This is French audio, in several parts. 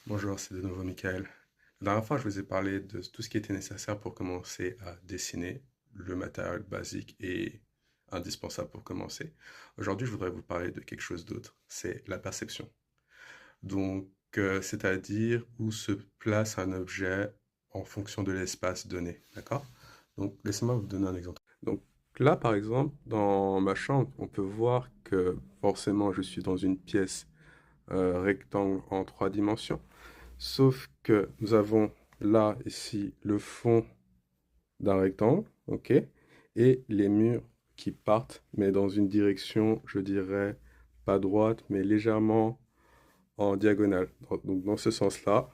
Bonjour, c'est de nouveau Michael. La dernière fois, je vous ai parlé de tout ce qui était nécessaire pour commencer à dessiner, le matériel basique et indispensable pour commencer. Aujourd'hui, je voudrais vous parler de quelque chose d'autre, c'est la perception. Donc, c'est-à-dire où se place un objet en fonction de l'espace donné, d'accord? Donc, laissez-moi vous donner un exemple. Donc, là, par exemple, dans ma chambre, on peut voir que forcément, je suis dans une pièce rectangle en 3 dimensions. Sauf que nous avons là, ici, le fond d'un rectangle, ok? Et les murs qui partent, mais dans une direction, je dirais, pas droite, mais légèrement en diagonale. Donc dans ce sens-là,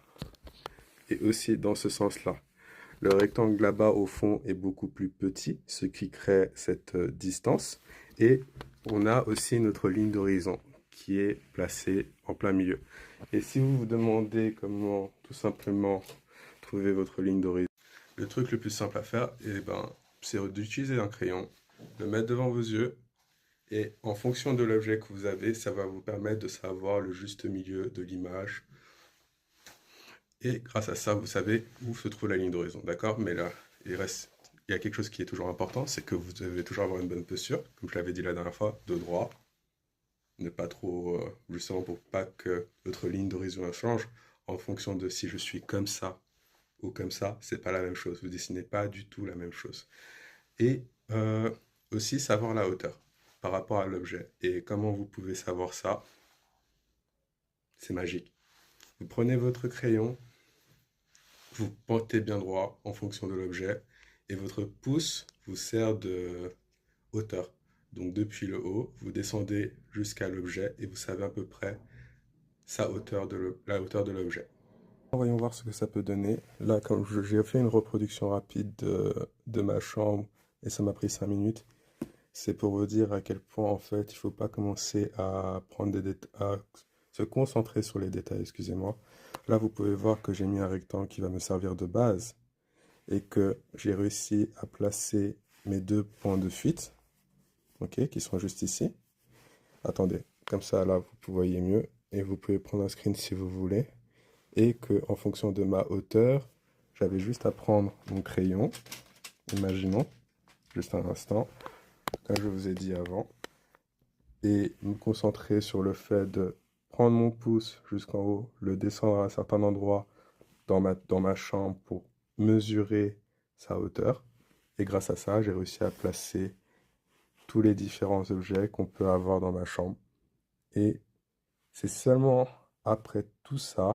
et aussi dans ce sens-là. Le rectangle là-bas, au fond, est beaucoup plus petit, ce qui crée cette distance. Et on a aussi notre ligne d'horizon qui est placée en plein milieu. Et si vous vous demandez comment tout simplement trouver votre ligne d'horizon, le truc le plus simple à faire, eh ben, c'est d'utiliser un crayon, le mettre devant vos yeux, et en fonction de l'objet que vous avez, ça va vous permettre de savoir le juste milieu de l'image. Et grâce à ça, vous savez où se trouve la ligne d'horizon, d'accord? Mais là, il y a quelque chose qui est toujours important, c'est que vous devez toujours avoir une bonne posture, comme je l'avais dit la dernière fois, de droit, ne pas trop, justement pour pas que votre ligne d'horizon change en fonction de si je suis comme ça ou comme ça, c'est pas la même chose. Vous dessinez pas du tout la même chose. Et aussi savoir la hauteur par rapport à l'objet. Et comment vous pouvez savoir ça? C'est magique. Vous prenez votre crayon, vous portez bien droit en fonction de l'objet, et votre pouce vous sert de hauteur. Donc depuis le haut, vous descendez jusqu'à l'objet et vous savez à peu près la hauteur de l'objet. Voyons voir ce que ça peut donner. Là, comme j'ai fait une reproduction rapide de ma chambre et ça m'a pris 5 minutes, c'est pour vous dire à quel point en fait il ne faut pas commencer à prendre à se concentrer sur les détails, excusez-moi. Là, vous pouvez voir que j'ai mis un rectangle qui va me servir de base et que j'ai réussi à placer mes deux points de fuite, ok, qui sont juste ici. Attendez, comme ça là vous voyez mieux et vous pouvez prendre un screen si vous voulez. Et que en fonction de ma hauteur, j'avais juste à prendre mon crayon, imaginons, juste un instant, comme je vous ai dit avant, et me concentrer sur le fait de prendre mon pouce jusqu'en haut, le descendre à un certain endroit dans ma chambre pour mesurer sa hauteur. Et grâce à ça, j'ai réussi à placer tous les différents objets qu'on peut avoir dans ma chambre. Et c'est seulement après tout ça